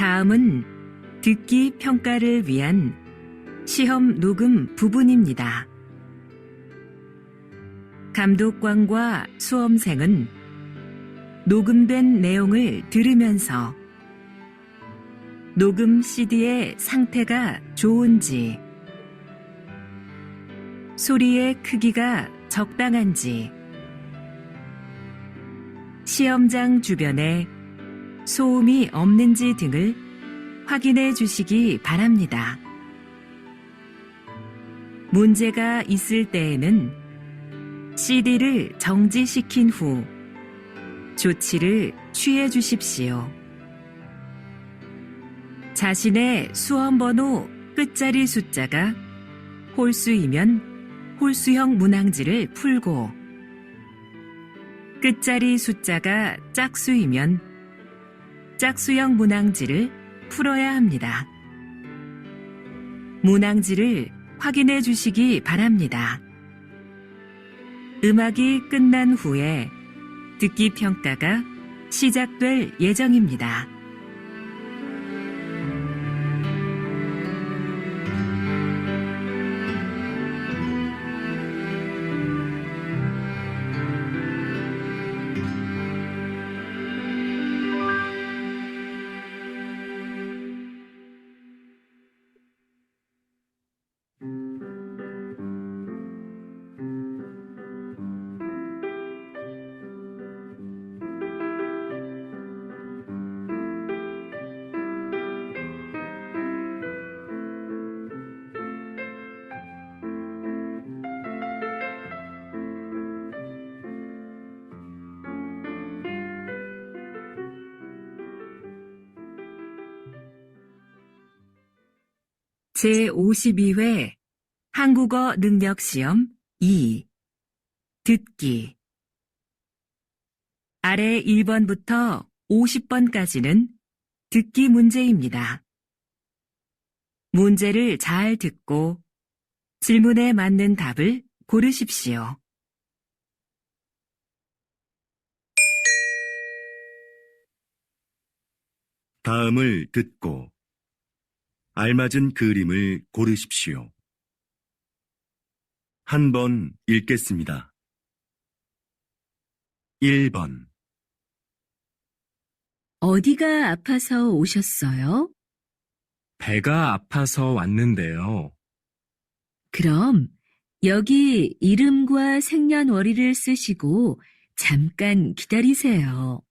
다음은 듣기 평가를 위한 시험 녹음 부분입니다. 감독관과 수험생은 녹음된 내용을 들으면서 녹음 CD의 상태가 좋은지, 소리의 크기가 적당한지, 시험장 주변에 소음이 없는지 등을 확인해 주시기 바랍니다. 문제가 있을 때에는 CD를 정지시킨 후 조치를 취해 주십시오. 자신의 수험번호 끝자리 숫자가 홀수이면 홀수형 문항지를 풀고, 끝자리 숫자가 짝수이면 짝수형 문항지를 풀어야 합니다. 문항지를 확인해 주시기 바랍니다. 음악이 끝난 후에 듣기 평가가 시작될 예정입니다. 제52회 한국어 능력시험 2 듣기. 아래 1번부터 50번까지는 듣기 문제입니다. 문제를 잘 듣고 질문에 맞는 답을 고르십시오. 다음을 듣고 알맞은 그림을 고르십시오. 한 번 읽겠습니다. 1번. 어디가 아파서 오셨어요? 배가 아파서 왔는데요. 그럼 여기 이름과 생년월일을 쓰시고 잠깐 기다리세요.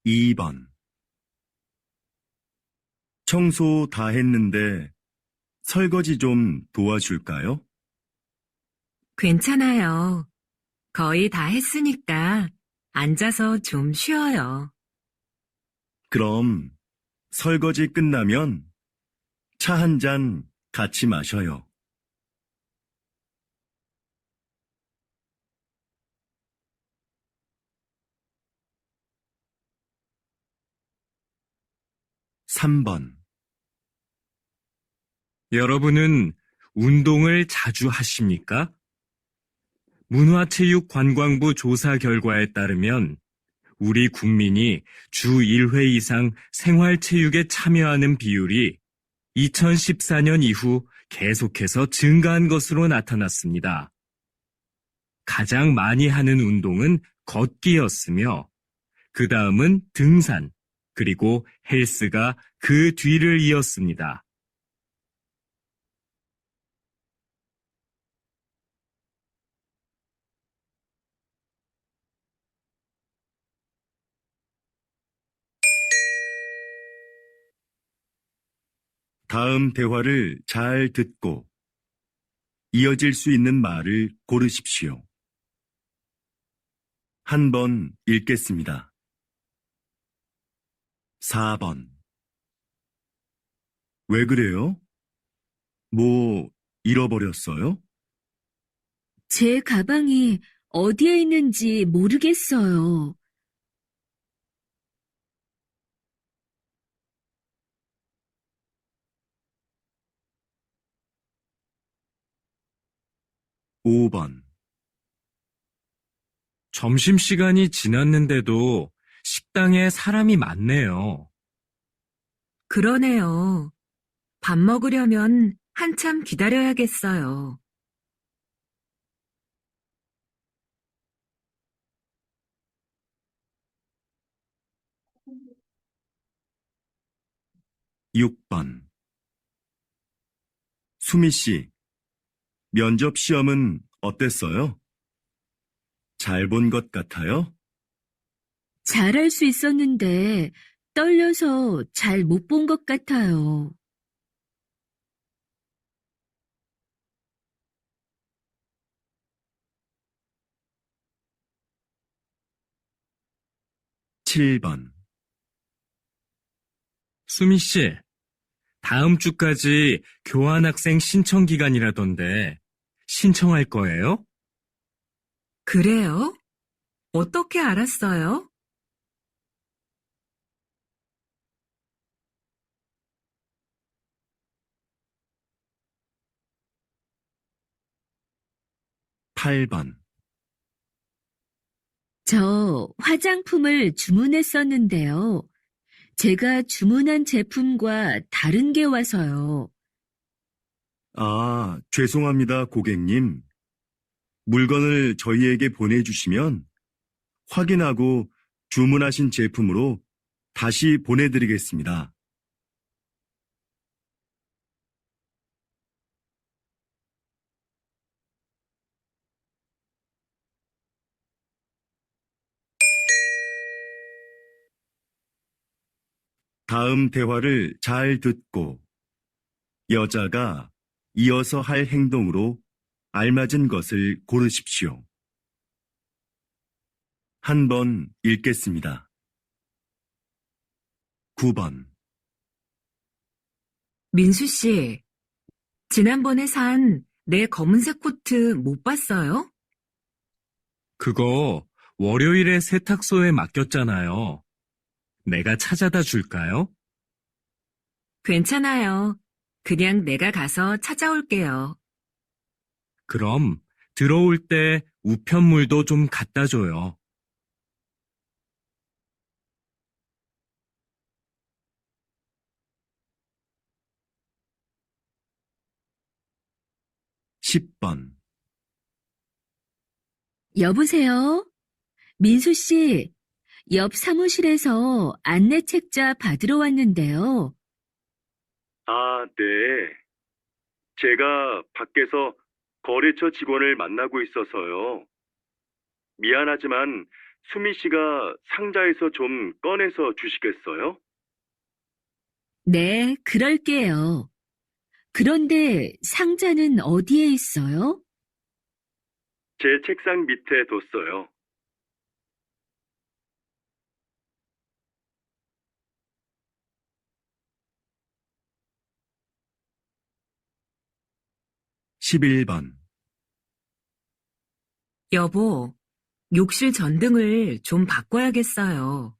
2번. 청소 다 했는데 설거지 좀 도와줄까요? 괜찮아요. 거의 다 했으니까 앉아서 좀 쉬어요. 그럼 설거지 끝나면 차 한 잔 같이 마셔요. 3번. 여러분은 운동을 자주 하십니까? 문화체육관광부 조사 결과에 따르면 우리 국민이 주 1회 이상 생활체육에 참여하는 비율이 2014년 이후 계속해서 증가한 것으로 나타났습니다. 가장 많이 하는 운동은 걷기였으며, 그 다음은 등산, 그리고 헬스가 그 뒤를 이었습니다. 다음 대화를 잘 듣고 이어질 수 있는 말을 고르십시오. 한 번 읽겠습니다. 4번. 왜 그래요? 뭐 잃어버렸어요? 제 가방이 어디에 있는지 모르겠어요. 5번. 점심시간이 지났는데도 식당에 사람이 많네요. 그러네요. 밥 먹으려면 한참 기다려야겠어요. 6번. 수미 씨, 면접 시험은 어땠어요? 잘 본 것 같아요? 잘할 수 있었는데 떨려서 잘 못 본 것 같아요. 7번. 수미 씨, 다음 주까지 교환학생 신청 기간이라던데 신청할 거예요? 그래요? 어떻게 알았어요? 8번. 저 화장품을 주문했었는데요. 제가 주문한 제품과 다른 게 와서요. 아, 죄송합니다, 고객님. 물건을 저희에게 보내주시면 확인하고 주문하신 제품으로 다시 보내드리겠습니다. '다음 대화를 잘 듣고 여자가 이어서 할 행동으로 알맞은 것을 고르십시오. 한 번 읽겠습니다. 9번. 민수 씨, 지난번에 산 내 검은색 코트 못 봤어요? 그거 월요일에 세탁소에 맡겼잖아요. 내가 찾아다 줄까요? 괜찮아요. 그냥 내가 가서 찾아올게요. 그럼 들어올 때 우편물도 좀 갖다 줘요. 10번. 여보세요? 민수 씨, 옆 사무실에서 안내 책자 받으러 왔는데요. 아, 네. 제가 밖에서 거래처 직원을 만나고 있어서요. 미안하지만 수미 씨가 상자에서 좀 꺼내서 주시겠어요? 네, 그럴게요. 그런데 상자는 어디에 있어요? 제 책상 밑에 뒀어요. 11번. 여보, 욕실 전등을 좀 바꿔야겠어요.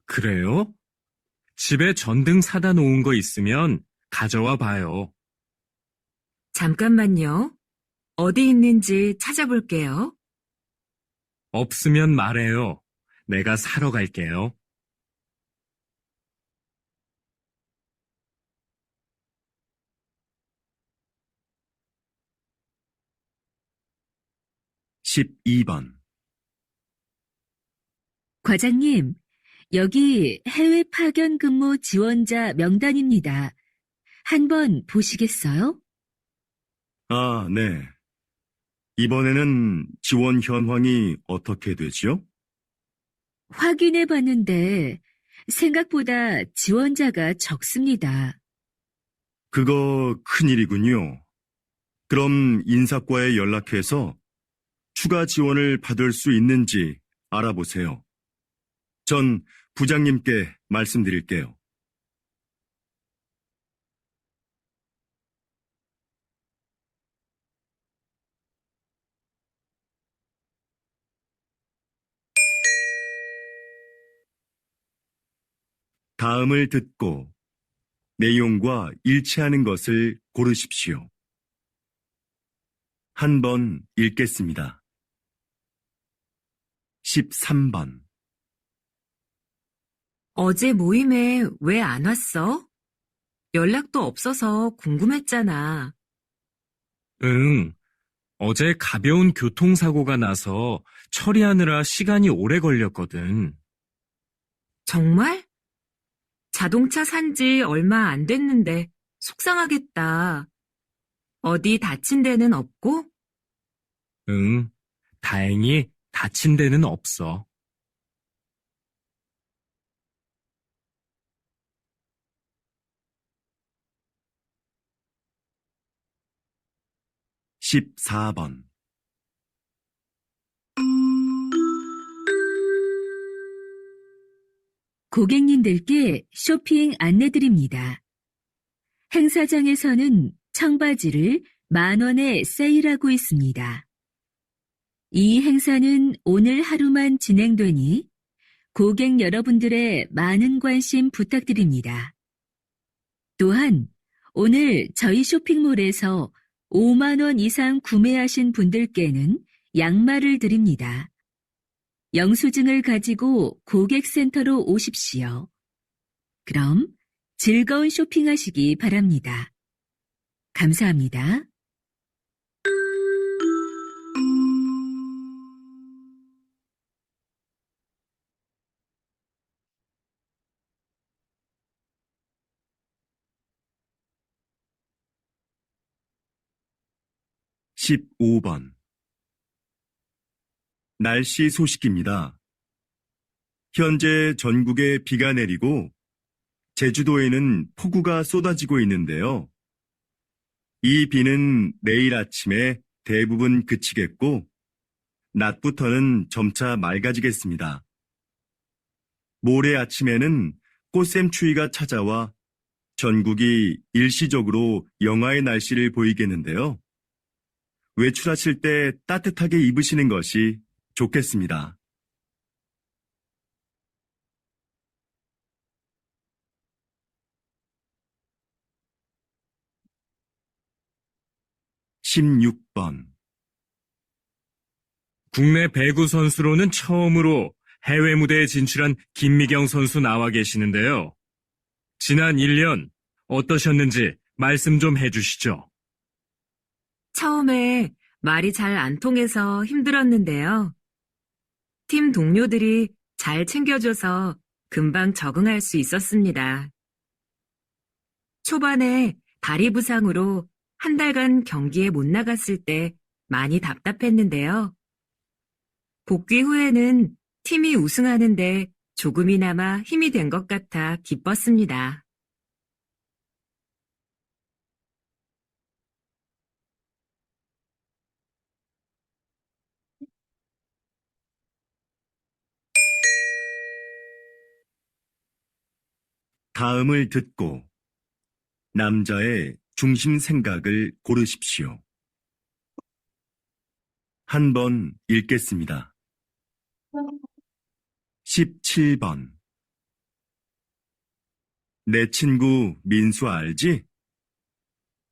그래요? 집에 전등 사다 놓은 거 있으면 가져와 봐요. 잠깐만요. 어디 있는지 찾아볼게요. 없으면 말해요. 내가 사러 갈게요. 12번. 과장님, 여기 해외 파견 근무 지원자 명단입니다. 한번 보시겠어요? 아, 네. 이번에는 지원 현황이 어떻게 되지요? 확인해 봤는데 생각보다 지원자가 적습니다. 그거 큰일이군요. 그럼 인사과에 연락해서 추가 지원을 받을 수 있는지 알아보세요. 전 부장님께 말씀드릴게요. '다음을 듣고 내용과 일치하는 것을 고르십시오. 한 번 읽겠습니다. 13번. 어제 모임에 왜 안 왔어? 연락도 없어서 궁금했잖아. 응, 어제 가벼운 교통사고가 나서 처리하느라 시간이 오래 걸렸거든. 정말? 자동차 산지 얼마 안 됐는데 속상하겠다. 어디 다친 데는 없고? 응, 다행히 다친 데는 없어. 14번. 고객님들께 쇼핑 안내드립니다. 행사장에서는 청바지를 10,000원에 세일하고 있습니다. 이 행사는 오늘 하루만 진행되니 고객 여러분들의 많은 관심 부탁드립니다. 또한 오늘 저희 쇼핑몰에서 5만 원 이상 구매하신 분들께는 양말을 드립니다. 영수증을 가지고 고객센터로 오십시오. 그럼 즐거운 쇼핑하시기 바랍니다. 감사합니다. 십오 번. 날씨 소식입니다. 현재 전국에 비가 내리고 제주도에는 폭우가 쏟아지고 있는데요. 이 비는 내일 아침에 대부분 그치겠고 낮부터는 점차 맑아지겠습니다. 모레 아침에는 꽃샘추위가 찾아와 전국이 일시적으로 영하의 날씨를 보이겠는데요. 외출하실 때 따뜻하게 입으시는 것이 좋겠습니다. 16번. 국내 배구 선수로는 처음으로 해외 무대에 진출한 김미경 선수 나와 계시는데요. 지난 1년 어떠셨는지 말씀 좀 해주시죠. 처음에 말이 잘 안 통해서 힘들었는데요. 팀 동료들이 잘 챙겨줘서 금방 적응할 수 있었습니다. 초반에 다리 부상으로 한 달간 경기에 못 나갔을 때 많이 답답했는데요. 복귀 후에는 팀이 우승하는데 조금이나마 힘이 된 것 같아 기뻤습니다. '다음을 듣고 남자의 중심 생각을 고르십시오. 한 번 읽겠습니다. 17번. 내 친구 민수 알지?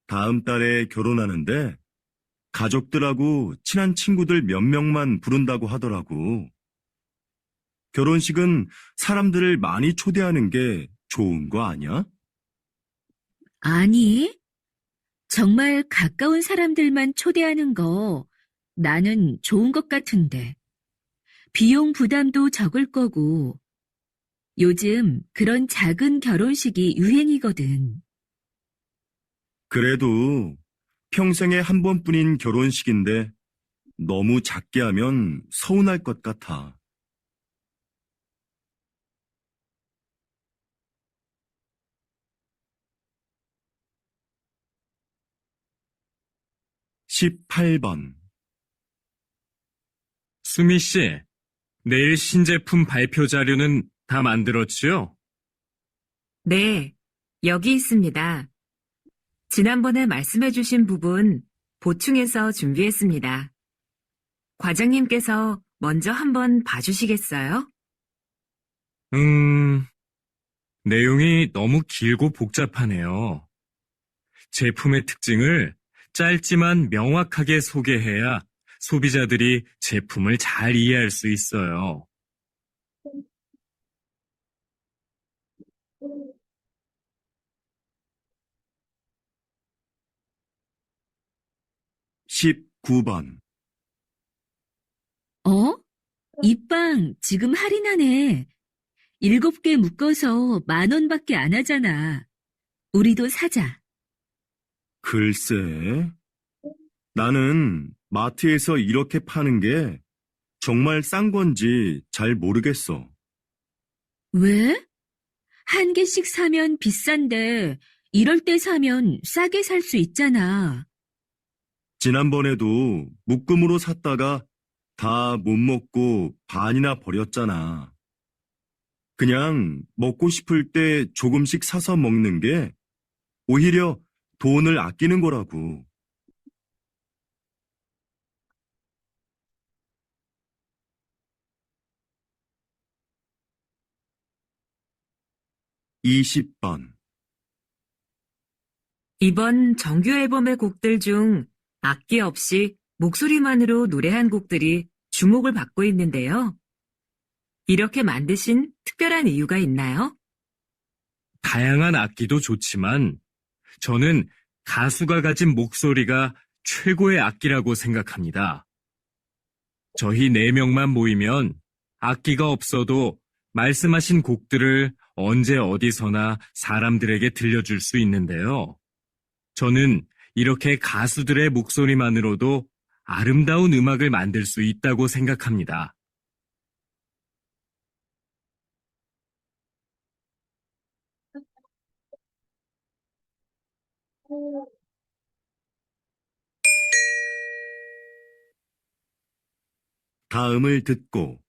다음 달에 결혼하는데 가족들하고 친한 친구들 몇 명만 부른다고 하더라고. 결혼식은 사람들을 많이 초대하는 게 좋은 거 아니야? 아니, 정말 가까운 사람들만 초대하는 거 나는 좋은 것 같은데. 비용 부담도 적을 거고, 요즘 그런 작은 결혼식이 유행이거든. 그래도 평생에 한 번뿐인 결혼식인데 너무 작게 하면 서운할 것 같아. 18번. 수미 씨, 내일 신제품 발표 자료는 다 만들었지요? 네, 여기 있습니다. 지난번에 말씀해주신 부분 보충해서 준비했습니다. 과장님께서 먼저 한번 봐주시겠어요? 내용이 너무 길고 복잡하네요. 제품의 특징을 짧지만 명확하게 소개해야 소비자들이 제품을 잘 이해할 수 있어요. 19번. 어? 이 빵 지금 할인하네. 7개 묶어서 10,000원밖에 안 하잖아. 우리도 사자. 글쎄, 나는 마트에서 이렇게 파는 게 정말 싼 건지 잘 모르겠어. 왜? 한 개씩 사면 비싼데 이럴 때 사면 싸게 살 수 있잖아. 지난번에도 묶음으로 샀다가 다 못 먹고 반이나 버렸잖아. 그냥 먹고 싶을 때 조금씩 사서 먹는 게 오히려 돈을 아끼는 거라고. 20번. 이번 정규 앨범의 곡들 중 악기 없이 목소리만으로 노래한 곡들이 주목을 받고 있는데요. 이렇게 만드신 특별한 이유가 있나요? 다양한 악기도 좋지만 저는 가수가 가진 목소리가 최고의 악기라고 생각합니다. 저희 4명만 모이면 악기가 없어도 말씀하신 곡들을 언제 어디서나 사람들에게 들려줄 수 있는데요. 저는 이렇게 가수들의 목소리만으로도 아름다운 음악을 만들 수 있다고 생각합니다. 다음을 듣고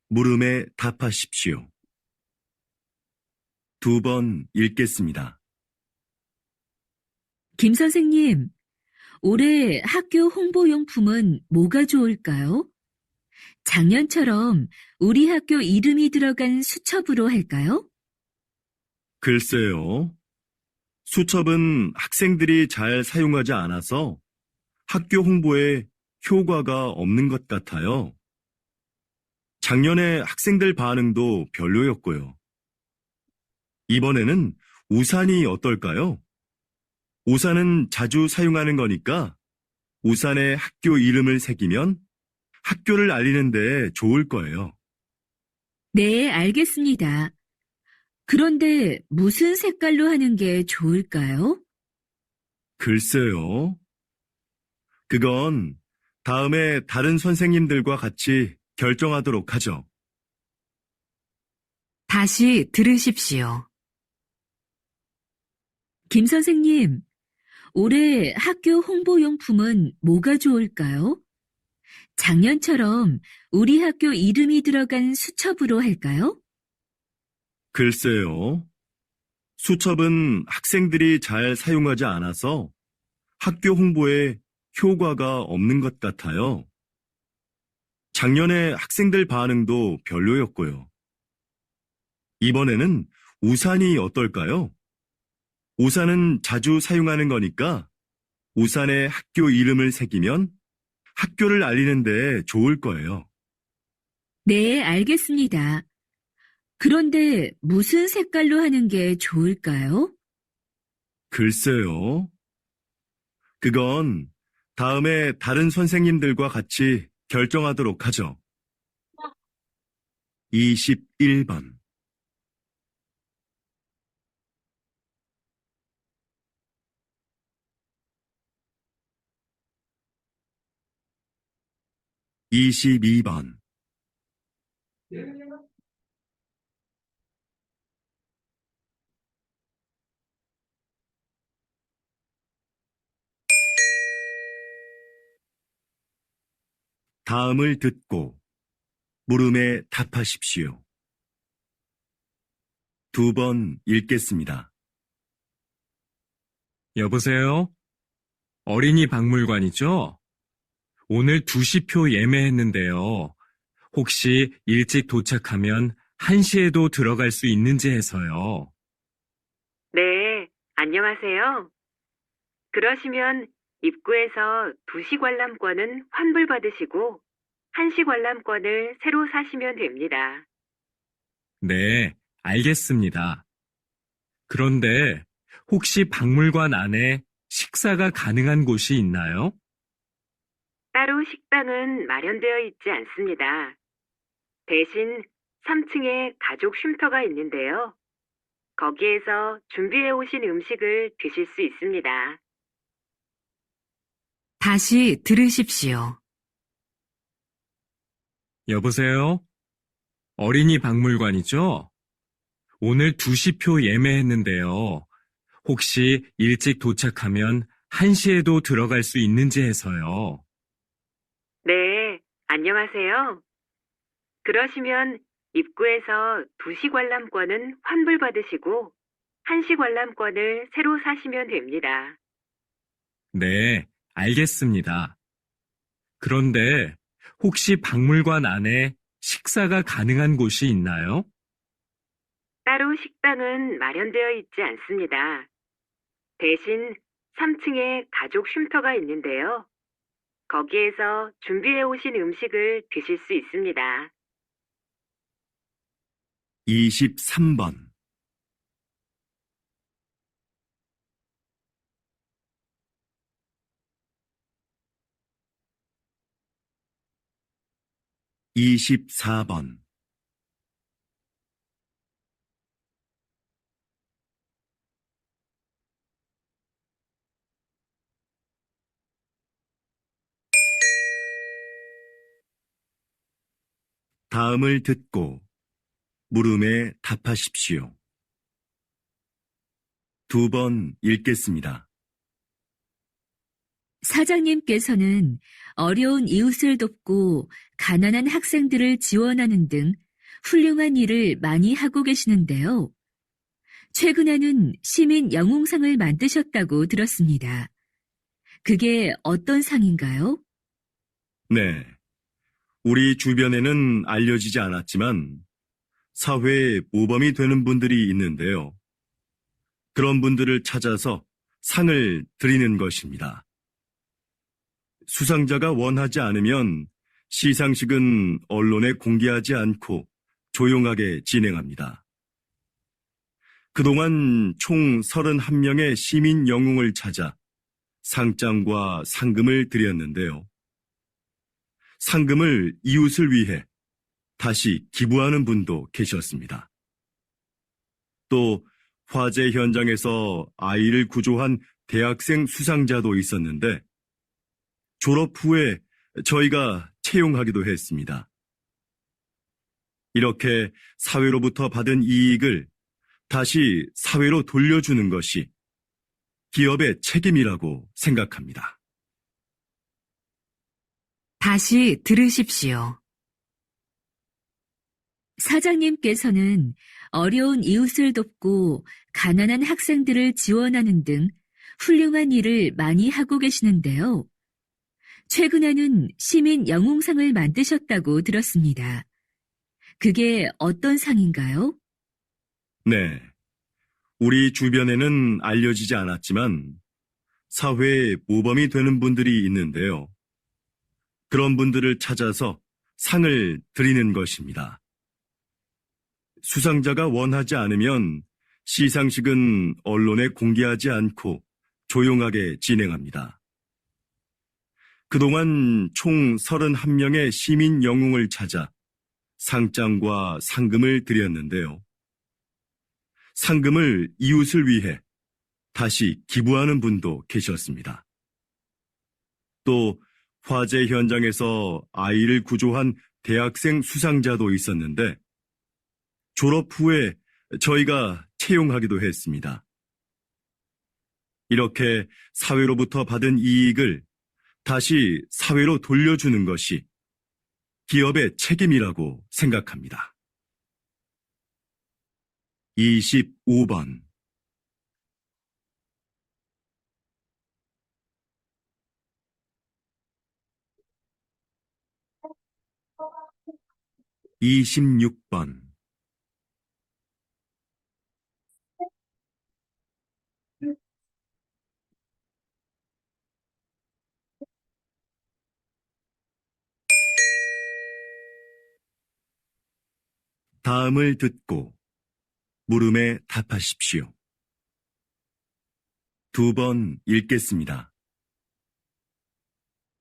물음에 답하십시오. 2번 읽겠습니다. 김 선생님, 올해 학교 홍보용품은 뭐가 좋을까요? 작년처럼 우리 학교 이름이 들어간 수첩으로 할까요? 글쎄요. 수첩은 학생들이 잘 사용하지 않아서 학교 홍보에 효과가 없는 것 같아요. 작년에 학생들 반응도 별로였고요. 이번에는 우산이 어떨까요? 우산은 자주 사용하는 거니까 우산에 학교 이름을 새기면 학교를 알리는데 좋을 거예요. 네, 알겠습니다. 그런데 무슨 색깔로 하는 게 좋을까요? 글쎄요. 그건 다음에 다른 선생님들과 같이 결정하도록 하죠. 다시 들으십시오. 김 선생님, 올해 학교 홍보용품은 뭐가 좋을까요? 작년처럼 우리 학교 이름이 들어간 수첩으로 할까요? 글쎄요. 수첩은 학생들이 잘 사용하지 않아서 학교 홍보에 효과가 없는 것 같아요. 작년에 학생들 반응도 별로였고요. 이번에는 우산이 어떨까요? 우산은 자주 사용하는 거니까 우산에 학교 이름을 새기면 학교를 알리는데 좋을 거예요. 네, 알겠습니다. 그런데 무슨 색깔로 하는 게 좋을까요? 글쎄요. 그건 다음에 다른 선생님들과 같이 결정하도록 하죠. 21번. (22번) 다음을 듣고 물음에 답하십시오. 2번 읽겠습니다. 여보세요? 어린이 박물관이죠? 오늘 2시표 예매했는데요. 혹시 일찍 도착하면 1시에도 들어갈 수 있는지 해서요. 네, 안녕하세요. 그러시면 입구에서 2시 관람권은 환불받으시고 1시 관람권을 새로 사시면 됩니다. 네, 알겠습니다. 그런데 혹시 박물관 안에 식사가 가능한 곳이 있나요? 따로 식당은 마련되어 있지 않습니다. 대신 3층에 가족 쉼터가 있는데요. 거기에서 준비해 오신 음식을 드실 수 있습니다. 다시 들으십시오. 여보세요? 어린이 박물관이죠? 오늘 2시표 예매했는데요. 혹시 일찍 도착하면 1시에도 들어갈 수 있는지 해서요. 네, 안녕하세요. 그러시면 입구에서 2시 관람권은 환불받으시고 1시 관람권을 새로 사시면 됩니다. 네, 알겠습니다. 그런데 혹시 박물관 안에 식사가 가능한 곳이 있나요? 따로 식당은 마련되어 있지 않습니다. 대신 3층에 가족 쉼터가 있는데요. 거기에서 준비해 오신 음식을 드실 수 있습니다. 23번. 24번. '다음을 듣고 물음에 답하십시오. 2번 읽겠습니다. 사장님께서는 어려운 이웃을 돕고 가난한 학생들을 지원하는 등 훌륭한 일을 많이 하고 계시는데요. 최근에는 시민 영웅상을 만드셨다고 들었습니다. 그게 어떤 상인가요? 네. 우리 주변에는 알려지지 않았지만 사회에 모범이 되는 분들이 있는데요. 그런 분들을 찾아서 상을 드리는 것입니다. 수상자가 원하지 않으면 시상식은 언론에 공개하지 않고 조용하게 진행합니다. 그동안 총 31명의 시민 영웅을 찾아 상장과 상금을 드렸는데요. 상금을 이웃을 위해 다시 기부하는 분도 계셨습니다. 또 화재 현장에서 아이를 구조한 대학생 수상자도 있었는데 졸업 후에 저희가 채용하기도 했습니다. 이렇게 사회로부터 받은 이익을 다시 사회로 돌려주는 것이 기업의 책임이라고 생각합니다. 다시 들으십시오. 사장님께서는 어려운 이웃을 돕고 가난한 학생들을 지원하는 등 훌륭한 일을 많이 하고 계시는데요. 최근에는 시민 영웅상을 만드셨다고 들었습니다. 그게 어떤 상인가요? 네. 우리 주변에는 알려지지 않았지만 사회에 모범이 되는 분들이 있는데요. 그런 분들을 찾아서 상을 드리는 것입니다. 수상자가 원하지 않으면 시상식은 언론에 공개하지 않고 조용하게 진행합니다. 그동안 총 31명의 시민 영웅을 찾아 상장과 상금을 드렸는데요. 상금을 이웃을 위해 다시 기부하는 분도 계셨습니다. 또 화재 현장에서 아이를 구조한 대학생 수상자도 있었는데 졸업 후에 저희가 채용하기도 했습니다. 이렇게 사회로부터 받은 이익을 다시 사회로 돌려주는 것이 기업의 책임이라고 생각합니다. 25번. 26번. 다음을 듣고 물음에 답하십시오. 2번 읽겠습니다.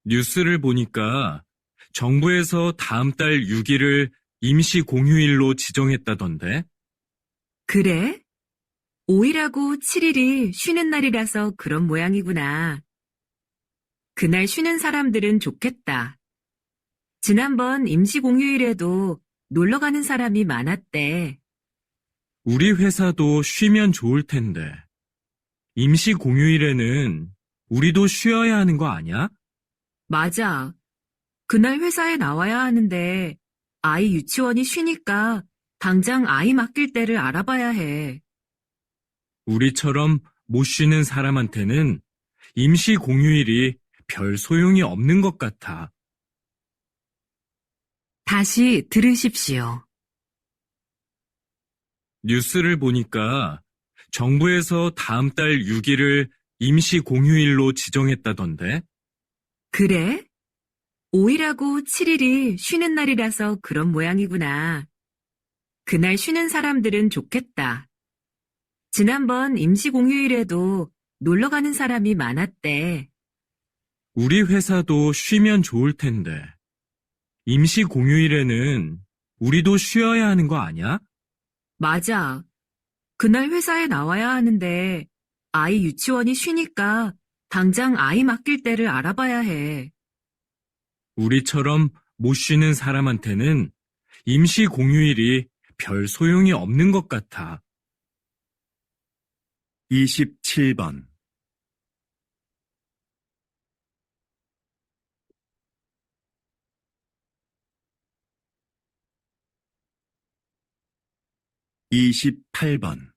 뉴스를 보니까 정부에서 다음 달 6일을 임시 공휴일로 지정했다던데. 그래? 5일하고 7일이 쉬는 날이라서 그런 모양이구나. 그날 쉬는 사람들은 좋겠다. 지난번 임시 공휴일에도 놀러 가는 사람이 많았대. 우리 회사도 쉬면 좋을 텐데. 임시 공휴일에는 우리도 쉬어야 하는 거 아니야? 맞아. 그날 회사에 나와야 하는데 아이 유치원이 쉬니까 당장 아이 맡길 때를 알아봐야 해. 우리처럼 못 쉬는 사람한테는 임시 공휴일이 별 소용이 없는 것 같아. 다시 들으십시오. 뉴스를 보니까 정부에서 다음 달 6일을 임시 공휴일로 지정했다던데. 그래? 5일하고 7일이 쉬는 날이라서 그런 모양이구나. 그날 쉬는 사람들은 좋겠다. 지난번 임시 공휴일에도 놀러 가는 사람이 많았대. 우리 회사도 쉬면 좋을 텐데. 임시 공휴일에는 우리도 쉬어야 하는 거 아니야? 맞아. 그날 회사에 나와야 하는데 아이 유치원이 쉬니까 당장 아이 맡길 때를 알아봐야 해. 우리처럼 못 쉬는 사람한테는 임시 공휴일이 별 소용이 없는 것 같아. 27번. (28번)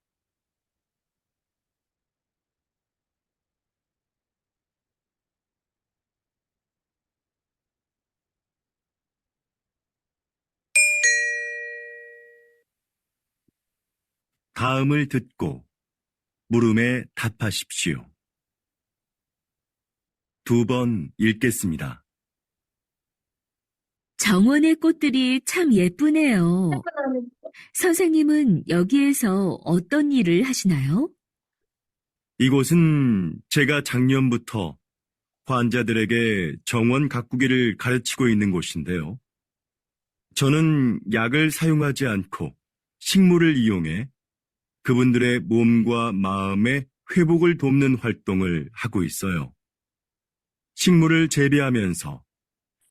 다음을 듣고 물음에 답하십시오. 2번 읽겠습니다. 정원의 꽃들이 참 예쁘네요. 선생님은 여기에서 어떤 일을 하시나요? 이곳은 제가 작년부터 환자들에게 정원 가꾸기를 가르치고 있는 곳인데요. 저는 약을 사용하지 않고 식물을 이용해 그분들의 몸과 마음의 회복을 돕는 활동을 하고 있어요. 식물을 재배하면서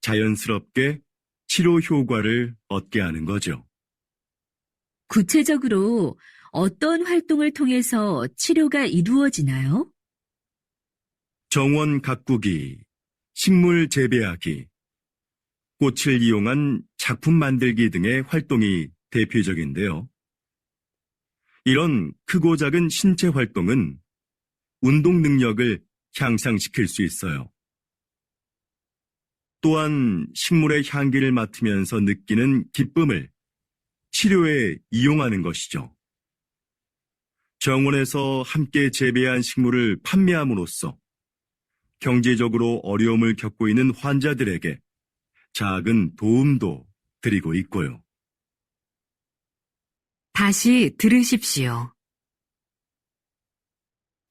자연스럽게 치료 효과를 얻게 하는 거죠. 구체적으로 어떤 활동을 통해서 치료가 이루어지나요? 정원 가꾸기, 식물 재배하기, 꽃을 이용한 작품 만들기 등의 활동이 대표적인데요. 이런 크고 작은 신체 활동은 운동 능력을 향상시킬 수 있어요. 또한 식물의 향기를 맡으면서 느끼는 기쁨을 치료에 이용하는 것이죠. 정원에서 함께 재배한 식물을 판매함으로써 경제적으로 어려움을 겪고 있는 환자들에게 작은 도움도 드리고 있고요. 다시 들으십시오.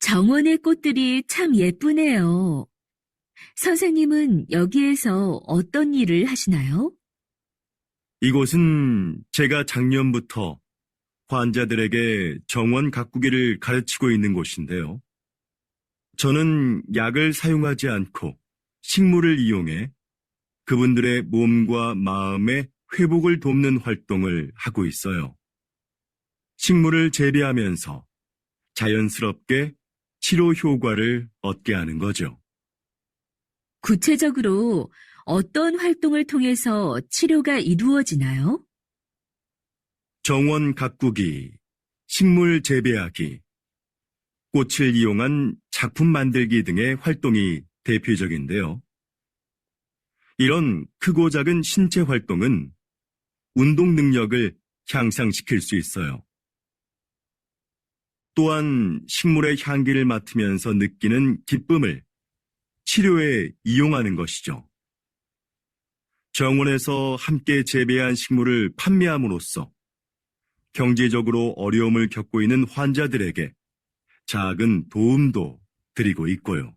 정원의 꽃들이 참 예쁘네요. 선생님은 여기에서 어떤 일을 하시나요? 이곳은 제가 작년부터 환자들에게 정원 가꾸기를 가르치고 있는 곳인데요. 저는 약을 사용하지 않고 식물을 이용해 그분들의 몸과 마음의 회복을 돕는 활동을 하고 있어요. 식물을 재배하면서 자연스럽게 치료 효과를 얻게 하는 거죠. 구체적으로 어떤 활동을 통해서 치료가 이루어지나요? 정원 가꾸기, 식물 재배하기, 꽃을 이용한 작품 만들기 등의 활동이 대표적인데요. 이런 크고 작은 신체 활동은 운동 능력을 향상시킬 수 있어요. 또한 식물의 향기를 맡으면서 느끼는 기쁨을 치료에 이용하는 것이죠. 정원에서 함께 재배한 식물을 판매함으로써 경제적으로 어려움을 겪고 있는 환자들에게 작은 도움도 드리고 있고요.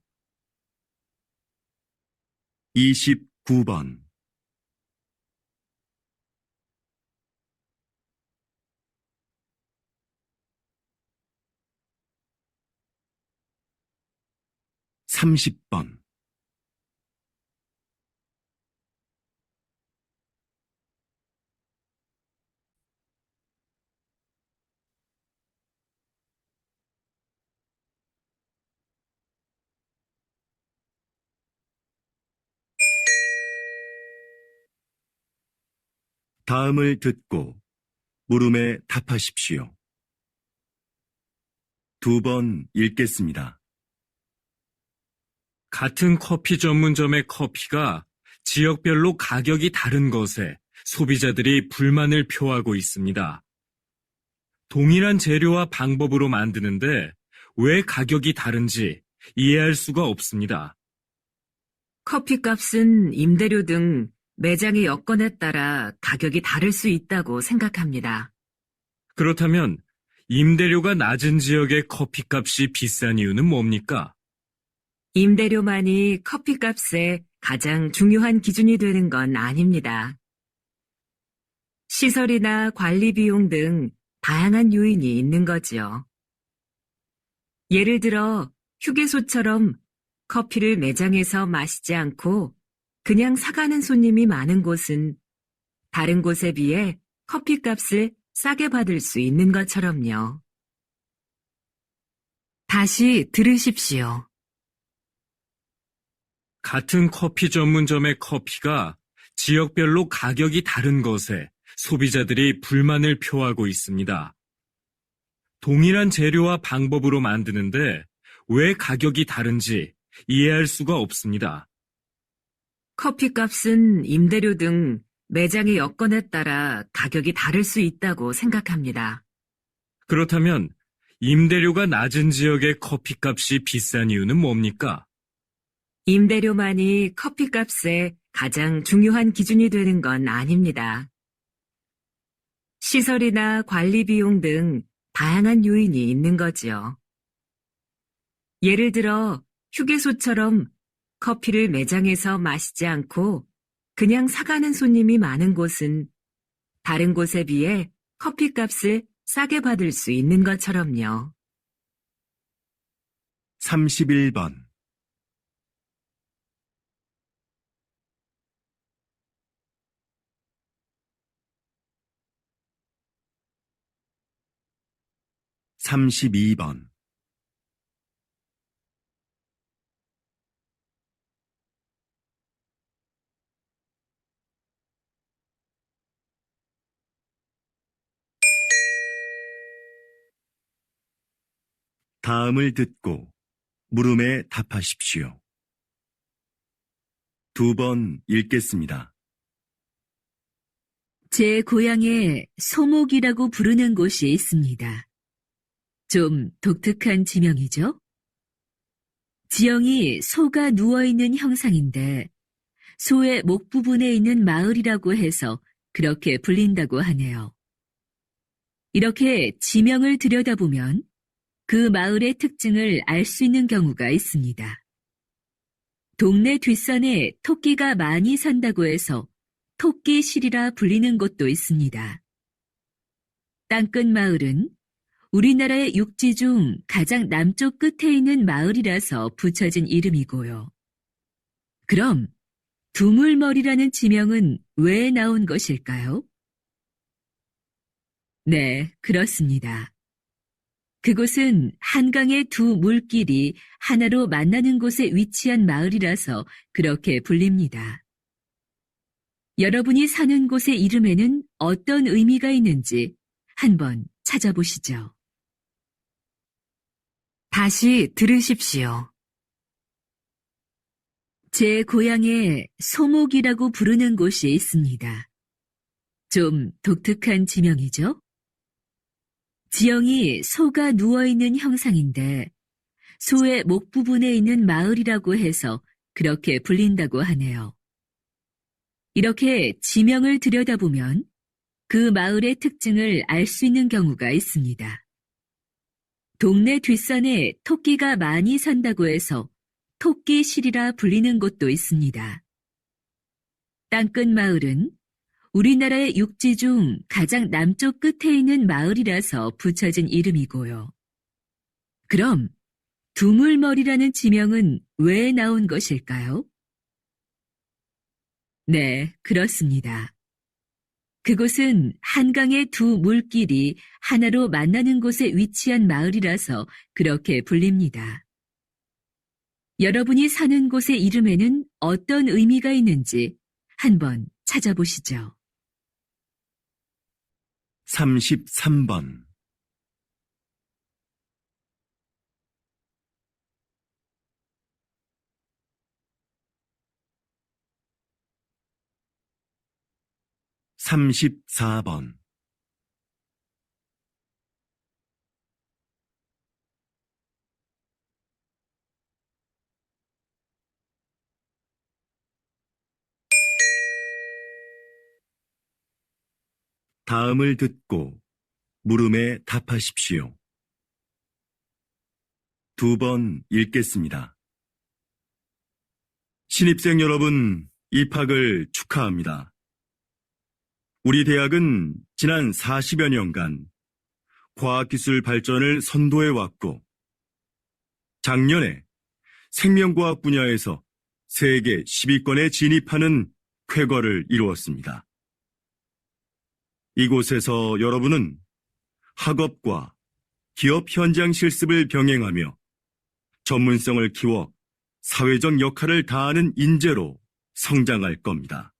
29번. (30번) 다음을 듣고 물음에 답하십시오. 2번 읽겠습니다. 같은 커피 전문점의 커피가 지역별로 가격이 다른 것에 소비자들이 불만을 표하고 있습니다. 동일한 재료와 방법으로 만드는데 왜 가격이 다른지 이해할 수가 없습니다. 커피값은 임대료 등 매장의 여건에 따라 가격이 다를 수 있다고 생각합니다. 그렇다면 임대료가 낮은 지역의 커피값이 비싼 이유는 뭡니까? 임대료만이 커피값의 가장 중요한 기준이 되는 건 아닙니다. 시설이나 관리 비용 등 다양한 요인이 있는 거지요. 예를 들어 휴게소처럼 커피를 매장에서 마시지 않고 그냥 사가는 손님이 많은 곳은 다른 곳에 비해 커피값을 싸게 받을 수 있는 것처럼요. 다시 들으십시오. 같은 커피 전문점의 커피가 지역별로 가격이 다른 것에 소비자들이 불만을 표하고 있습니다. 동일한 재료와 방법으로 만드는데 왜 가격이 다른지 이해할 수가 없습니다. 커피값은 임대료 등 매장의 여건에 따라 가격이 다를 수 있다고 생각합니다. 그렇다면 임대료가 낮은 지역의 커피값이 비싼 이유는 뭡니까? 임대료만이 커피값의 가장 중요한 기준이 되는 건 아닙니다. 시설이나 관리 비용 등 다양한 요인이 있는 거지요. 예를 들어 휴게소처럼 커피를 매장에서 마시지 않고 그냥 사가는 손님이 많은 곳은 다른 곳에 비해 커피값을 싸게 받을 수 있는 것처럼요. 31번. (32번) 다음을 듣고 물음에 답하십시오. 2번 읽겠습니다. 제 고향에 소목이라고 부르는 곳이 있습니다. 좀 독특한 지명이죠? 지형이 소가 누워있는 형상인데 소의 목 부분에 있는 마을이라고 해서 그렇게 불린다고 하네요. 이렇게 지명을 들여다보면 그 마을의 특징을 알 수 있는 경우가 있습니다. 동네 뒷산에 토끼가 많이 산다고 해서 토끼실이라 불리는 곳도 있습니다. 땅끝 마을은 우리나라의 육지 중 가장 남쪽 끝에 있는 마을이라서 붙여진 이름이고요. 그럼 두물머리라는 지명은 왜 나온 것일까요? 네, 그렇습니다. 그곳은 한강의 두 물길이 하나로 만나는 곳에 위치한 마을이라서 그렇게 불립니다. 여러분이 사는 곳의 이름에는 어떤 의미가 있는지 한번 찾아보시죠. 다시 들으십시오. 제 고향에 소목이라고 부르는 곳이 있습니다. 좀 독특한 지명이죠? 지형이 소가 누워있는 형상인데 소의 목 부분에 있는 마을이라고 해서 그렇게 불린다고 하네요. 이렇게 지명을 들여다보면 그 마을의 특징을 알 수 있는 경우가 있습니다. 동네 뒷산에 토끼가 많이 산다고 해서 토끼실이라 불리는 곳도 있습니다. 땅끝 마을은 우리나라의 육지 중 가장 남쪽 끝에 있는 마을이라서 붙여진 이름이고요. 그럼 두물머리라는 지명은 왜 나온 것일까요? 네, 그렇습니다. 그곳은 한강의 두 물길이 하나로 만나는 곳에 위치한 마을이라서 그렇게 불립니다. 여러분이 사는 곳의 이름에는 어떤 의미가 있는지 한번 찾아보시죠. 33번. (34번) 다음을 듣고 물음에 답하십시오. 2번 읽겠습니다. 신입생 여러분, 입학을 축하합니다. 우리 대학은 지난 40여 년간 과학기술 발전을 선도해왔고, 작년에 생명과학 분야에서 세계 10위권에 진입하는 쾌거를 이루었습니다. 이곳에서 여러분은 학업과 기업 현장 실습을 병행하며 전문성을 키워 사회적 역할을 다하는 인재로 성장할 겁니다.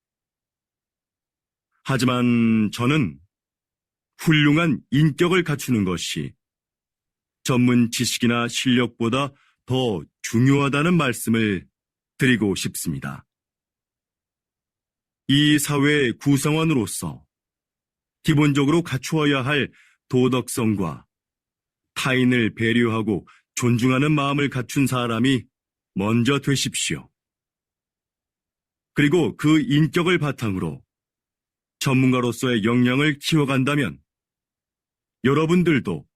하지만 저는 훌륭한 인격을 갖추는 것이 전문 지식이나 실력보다 더 중요하다는 말씀을 드리고 싶습니다. 이 사회의 구성원으로서 기본적으로 갖추어야 할 도덕성과 타인을 배려하고 존중하는 마음을 갖춘 사람이 먼저 되십시오. 그리고 그 인격을 바탕으로 전문가로서의 역량을 키워간다면 여러분들도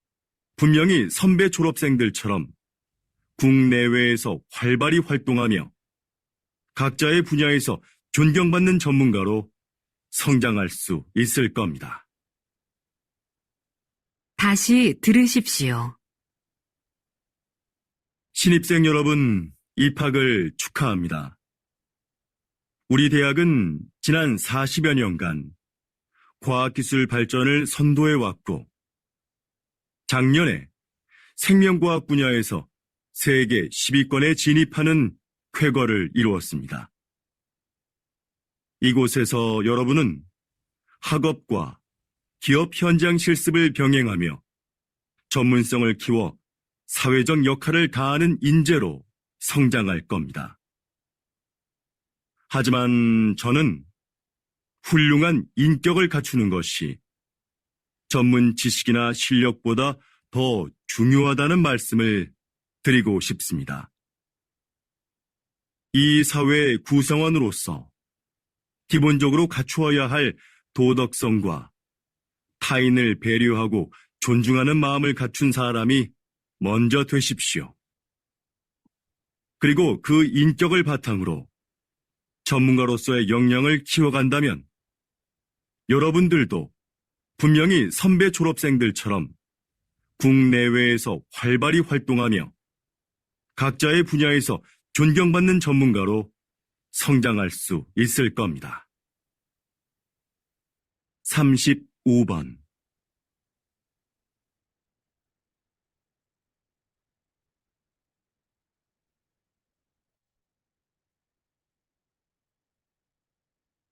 분명히 선배 졸업생들처럼 국내외에서 활발히 활동하며 각자의 분야에서 존경받는 전문가로 성장할 수 있을 겁니다. 다시 들으십시오. 신입생 여러분, 입학을 축하합니다. 우리 대학은 지난 40여 년간 과학기술 발전을 선도해왔고, 작년에 생명과학 분야에서 세계 10위권에 진입하는 쾌거를 이루었습니다. 이곳에서 여러분은 학업과 기업 현장 실습을 병행하며 전문성을 키워 사회적 역할을 다하는 인재로 성장할 겁니다. 하지만 저는 훌륭한 인격을 갖추는 것이 전문 지식이나 실력보다 더 중요하다는 말씀을 드리고 싶습니다. 이 사회의 구성원으로서 기본적으로 갖추어야 할 도덕성과 타인을 배려하고 존중하는 마음을 갖춘 사람이 먼저 되십시오. 그리고 그 인격을 바탕으로 전문가로서의 역량을 키워간다면 여러분들도 분명히 선배 졸업생들처럼 국내외에서 활발히 활동하며 각자의 분야에서 존경받는 전문가로 성장할 수 있을 겁니다. 35번.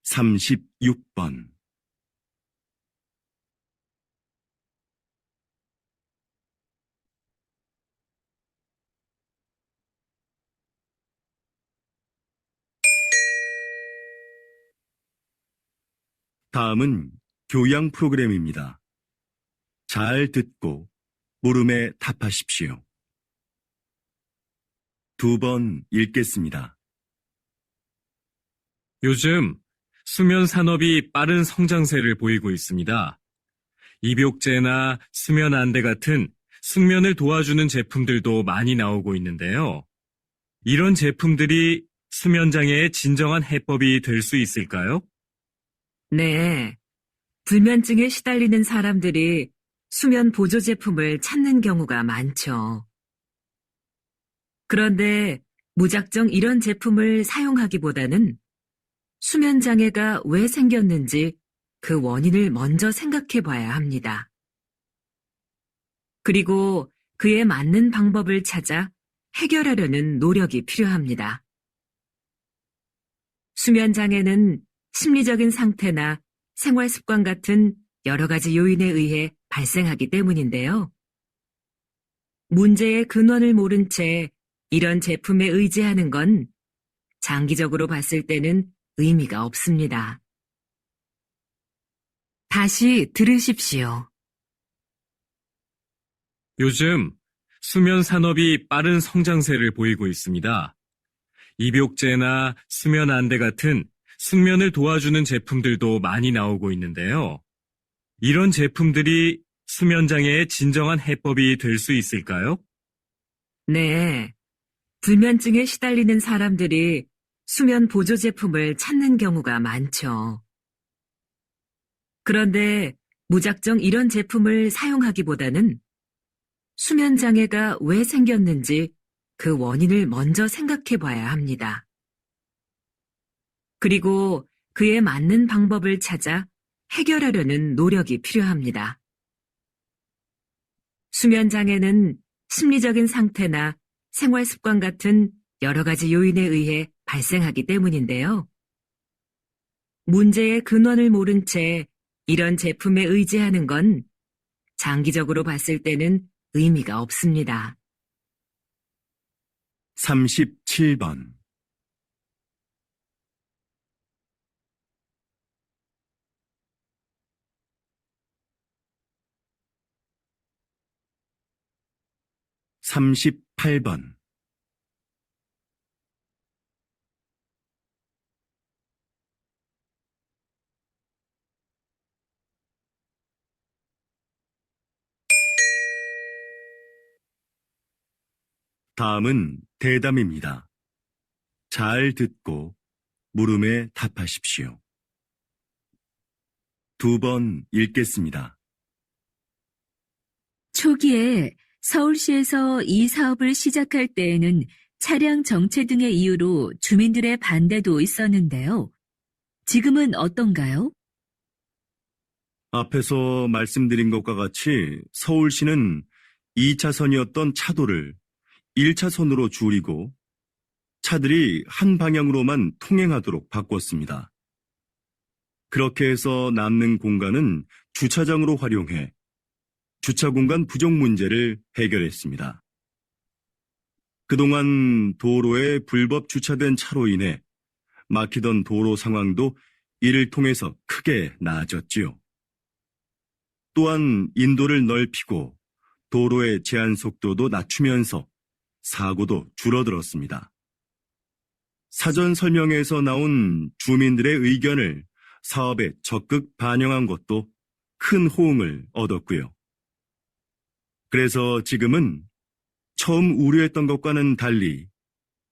(36번) 다음은 교양 프로그램입니다. 잘 듣고 물음에 답하십시오. 2번 읽겠습니다. 요즘 수면 산업이 빠른 성장세를 보이고 있습니다. 입욕제나 수면 안대 같은 숙면을 도와주는 제품들도 많이 나오고 있는데요. 이런 제품들이 수면 장애의 진정한 해법이 될 수 있을까요? 네. 불면증에 시달리는 사람들이 수면 보조 제품을 찾는 경우가 많죠. 그런데 무작정 이런 제품을 사용하기보다는 수면 장애가 왜 생겼는지 그 원인을 먼저 생각해 봐야 합니다. 그리고 그에 맞는 방법을 찾아 해결하려는 노력이 필요합니다. 수면 장애는 심리적인 상태나 생활 습관 같은 여러 가지 요인에 의해 발생하기 때문인데요. 문제의 근원을 모른 채 이런 제품에 의지하는 건 장기적으로 봤을 때는 의미가 없습니다. 다시 들으십시오. 요즘 수면 산업이 빠른 성장세를 보이고 있습니다. 입욕제나 수면 안대 같은 숙면을 도와주는 제품들도 많이 나오고 있는데요. 이런 제품들이 수면 장애의 진정한 해법이 될 수 있을까요? 네. 불면증에 시달리는 사람들이 수면 보조 제품을 찾는 경우가 많죠. 그런데 무작정 이런 제품을 사용하기보다는 수면 장애가 왜 생겼는지 그 원인을 먼저 생각해 봐야 합니다. 그리고 그에 맞는 방법을 찾아 해결하려는 노력이 필요합니다. 수면 장애는 심리적인 상태나 생활 습관 같은 여러 가지 요인에 의해 발생하기 때문인데요. 문제의 근원을 모른 채 이런 제품에 의지하는 건 장기적으로 봤을 때는 의미가 없습니다. 37번. (38번) 다음은 대담입니다. 잘 듣고 물음에 답하십시오. 2번 읽겠습니다. 초기에 서울시에서 이 사업을 시작할 때에는 차량 정체 등의 이유로 주민들의 반대도 있었는데요. 지금은 어떤가요? 앞에서 말씀드린 것과 같이 서울시는 2차선이었던 차도를 1차선으로 줄이고 차들이 한 방향으로만 통행하도록 바꿨습니다. 그렇게 해서 남는 공간은 주차장으로 활용해 주차 공간 부족 문제를 해결했습니다. 그동안 도로에 불법 주차된 차로 인해 막히던 도로 상황도 이를 통해서 크게 나아졌지요. 또한 인도를 넓히고 도로의 제한 속도도 낮추면서 사고도 줄어들었습니다. 사전 설명회에서 나온 주민들의 의견을 사업에 적극 반영한 것도 큰 호응을 얻었고요. 그래서 지금은 처음 우려했던 것과는 달리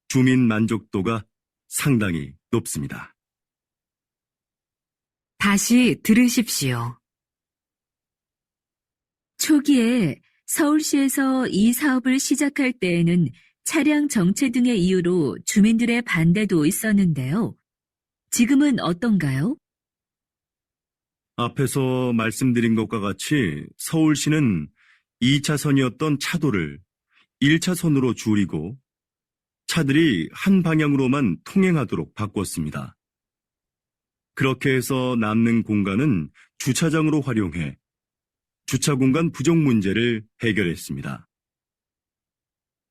주민 만족도가 상당히 높습니다. 다시 들으십시오. 초기에 서울시에서 이 사업을 시작할 때에는 차량 정체 등의 이유로 주민들의 반대도 있었는데요. 지금은 어떤가요? 앞에서 말씀드린 것과 같이 서울시는 2차선이었던 차도를 1차선으로 줄이고 차들이 한 방향으로만 통행하도록 바꿨습니다. 그렇게 해서 남는 공간은 주차장으로 활용해 주차 공간 부족 문제를 해결했습니다.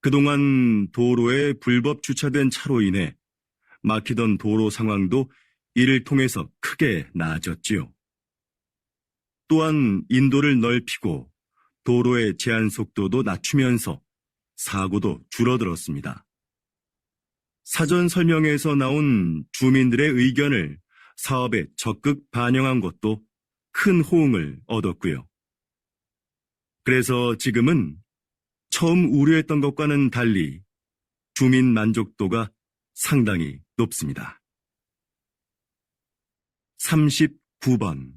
그동안 도로에 불법 주차된 차로 인해 막히던 도로 상황도 이를 통해서 크게 나아졌지요. 또한 인도를 넓히고 도로의 제한 속도도 낮추면서 사고도 줄어들었습니다. 사전 설명회에서 나온 주민들의 의견을 사업에 적극 반영한 것도 큰 호응을 얻었고요. 그래서 지금은 처음 우려했던 것과는 달리 주민 만족도가 상당히 높습니다. 39번.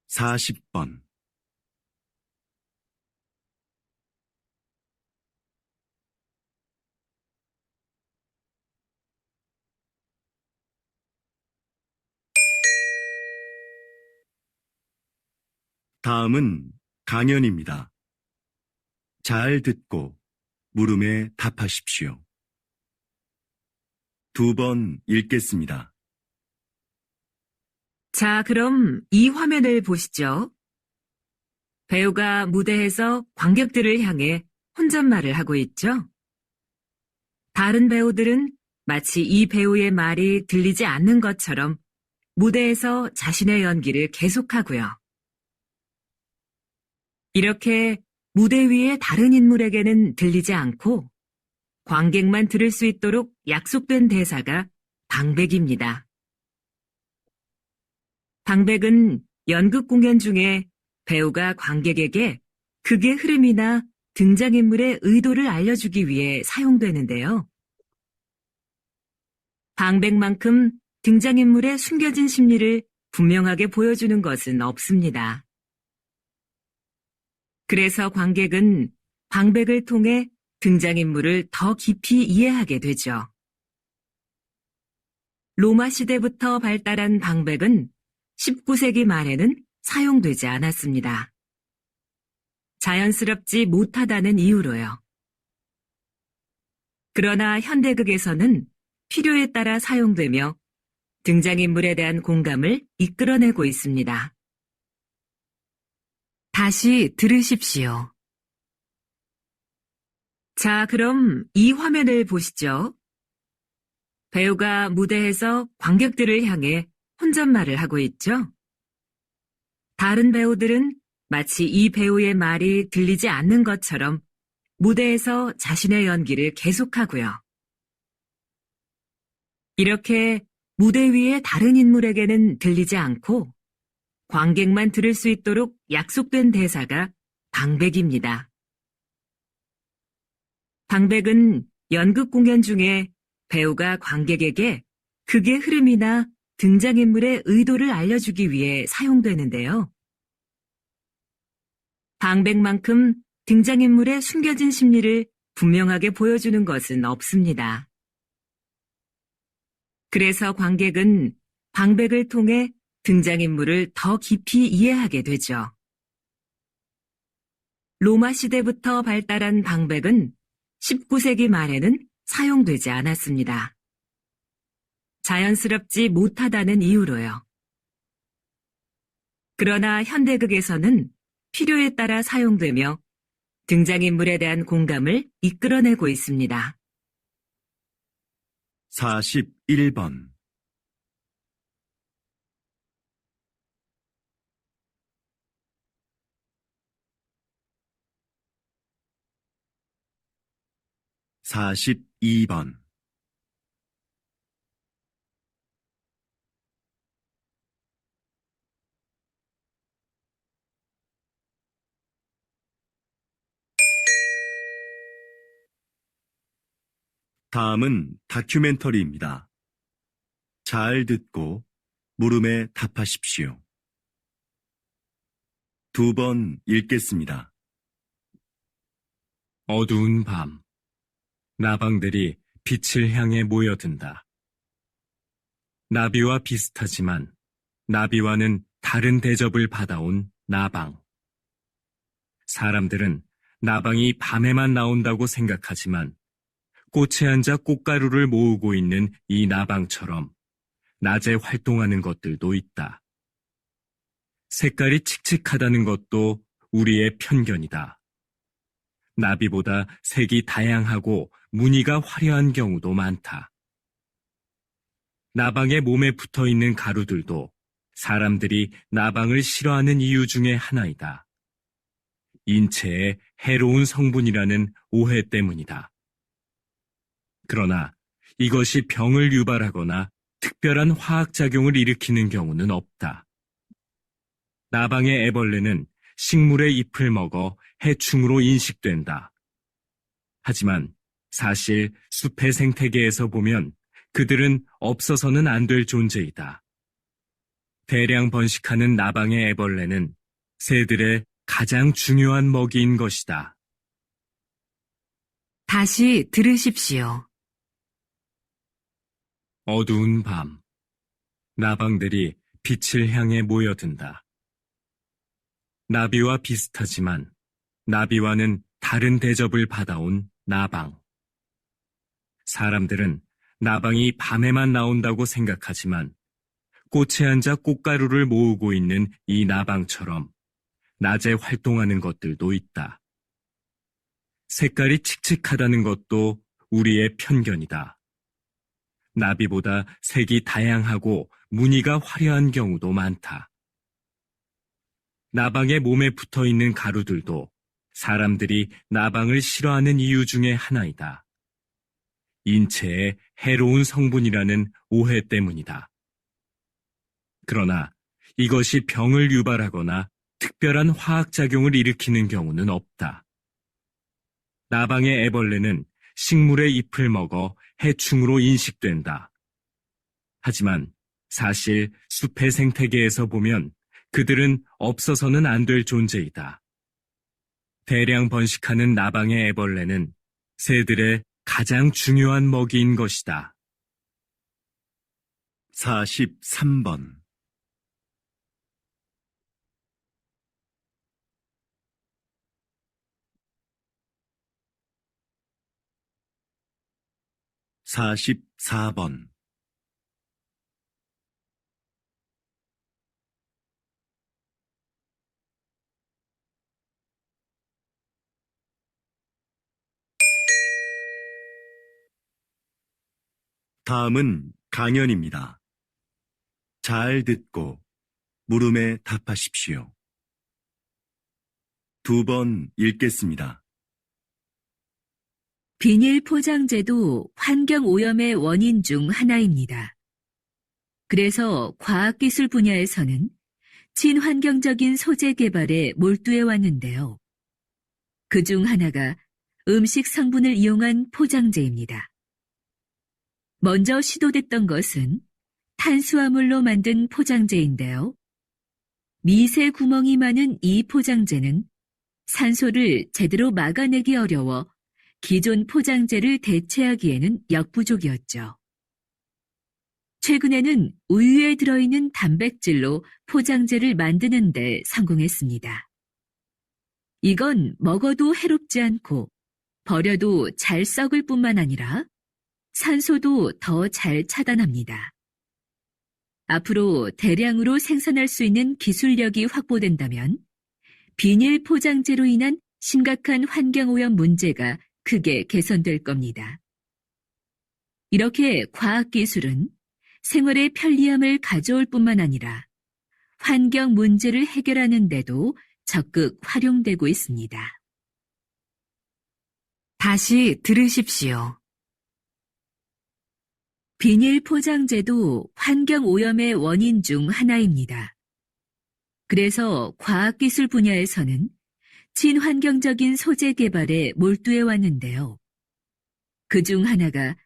(40번) 다음은 강연입니다. 잘 듣고 물음에 답하십시오. 2번 읽겠습니다. 자, 그럼 이 화면을 보시죠. 배우가 무대에서 관객들을 향해 혼잣말을 하고 있죠. 다른 배우들은 마치 이 배우의 말이 들리지 않는 것처럼 무대에서 자신의 연기를 계속하고요. 이렇게 무대 위의 다른 인물에게는 들리지 않고 관객만 들을 수 있도록 약속된 대사가 방백입니다. 방백은 연극 공연 중에 배우가 관객에게 극의 흐름이나 등장인물의 의도를 알려주기 위해 사용되는데요. 방백만큼 등장인물의 숨겨진 심리를 분명하게 보여주는 것은 없습니다. 그래서 관객은 방백을 통해 등장인물을 더 깊이 이해하게 되죠. 로마 시대부터 발달한 방백은 19세기 말에는 사용되지 않았습니다. 자연스럽지 못하다는 이유로요. 그러나 현대극에서는 필요에 따라 사용되며 등장인물에 대한 공감을 이끌어내고 있습니다. 다시 들으십시오. 자, 그럼 이 화면을 보시죠. 배우가 무대에서 관객들을 향해 혼잣말을 하고 있죠. 다른 배우들은 마치 이 배우의 말이 들리지 않는 것처럼 무대에서 자신의 연기를 계속하고요. 이렇게 무대 위의 다른 인물에게는 들리지 않고 관객만 들을 수 있도록 약속된 대사가 방백입니다. 방백은 연극 공연 중에 배우가 관객에게 극의 흐름이나 등장인물의 의도를 알려주기 위해 사용되는데요. 방백만큼 등장인물의 숨겨진 심리를 분명하게 보여주는 것은 없습니다. 그래서 관객은 방백을 통해 등장인물을 더 깊이 이해하게 되죠. 로마 시대부터 발달한 방백은 19세기 말에는 사용되지 않았습니다. 자연스럽지 못하다는 이유로요. 그러나 현대극에서는 필요에 따라 사용되며 등장인물에 대한 공감을 이끌어내고 있습니다. 41번. (42번) 다음은 다큐멘터리입니다. 잘 듣고 물음에 답하십시오. 2번 읽겠습니다. 어두운 밤, 나방들이 빛을 향해 모여든다. 나비와 비슷하지만 나비와는 다른 대접을 받아온 나방. 사람들은 나방이 밤에만 나온다고 생각하지만 꽃에 앉아 꽃가루를 모으고 있는 이 나방처럼 낮에 활동하는 것들도 있다. 색깔이 칙칙하다는 것도 우리의 편견이다. 나비보다 색이 다양하고 무늬가 화려한 경우도 많다. 나방의 몸에 붙어 있는 가루들도 사람들이 나방을 싫어하는 이유 중에 하나이다. 인체에 해로운 성분이라는 오해 때문이다. 그러나 이것이 병을 유발하거나 특별한 화학작용을 일으키는 경우는 없다. 나방의 애벌레는 식물의 잎을 먹어 해충으로 인식된다. 하지만 사실 숲의 생태계에서 보면 그들은 없어서는 안 될 존재이다. 대량 번식하는 나방의 애벌레는 새들의 가장 중요한 먹이인 것이다. 다시 들으십시오. 어두운 밤, 나방들이 빛을 향해 모여든다. 나비와 비슷하지만 나비와는 다른 대접을 받아온 나방. 사람들은 나방이 밤에만 나온다고 생각하지만 꽃에 앉아 꽃가루를 모으고 있는 이 나방처럼 낮에 활동하는 것들도 있다. 색깔이 칙칙하다는 것도 우리의 편견이다. 나비보다 색이 다양하고 무늬가 화려한 경우도 많다. 나방의 몸에 붙어 있는 가루들도 사람들이 나방을 싫어하는 이유 중에 하나이다. 인체에 해로운 성분이라는 오해 때문이다. 그러나 이것이 병을 유발하거나 특별한 화학작용을 일으키는 경우는 없다. 나방의 애벌레는 식물의 잎을 먹어 해충으로 인식된다. 하지만 사실 숲의 생태계에서 보면 그들은 없어서는 안 될 존재이다. 대량 번식하는 나방의 애벌레는 새들의 가장 중요한 먹이인 것이다. 43번. (44번) 다음은 강연입니다. 잘 듣고 물음에 답하십시오. 2번 읽겠습니다. 비닐 포장재도 환경 오염의 원인 중 하나입니다. 그래서 과학기술 분야에서는 친환경적인 소재 개발에 몰두해 왔는데요. 그중 하나가 음식 성분을 이용한 포장재입니다. 먼저 시도됐던 것은 탄수화물로 만든 포장재인데요. 미세 구멍이 많은 이 포장재는 산소를 제대로 막아내기 어려워 기존 포장재를 대체하기에는 역부족이었죠. 최근에는 우유에 들어있는 단백질로 포장재를 만드는 데 성공했습니다. 이건 먹어도 해롭지 않고 버려도 잘 썩을 뿐만 아니라 산소도 더 잘 차단합니다. 앞으로 대량으로 생산할 수 있는 기술력이 확보된다면 비닐 포장재로 인한 심각한 환경오염 문제가 크게 개선될 겁니다. 이렇게 과학기술은 생활의 편리함을 가져올 뿐만 아니라 환경 문제를 해결하는 데도 적극 활용되고 있습니다. 다시 들으십시오. 비닐 포장재도 환경 오염의 원인 중 하나입니다. 그래서 과학기술 분야에서는 친환경적인 소재 개발에 몰두해 왔는데요. 그중 하나가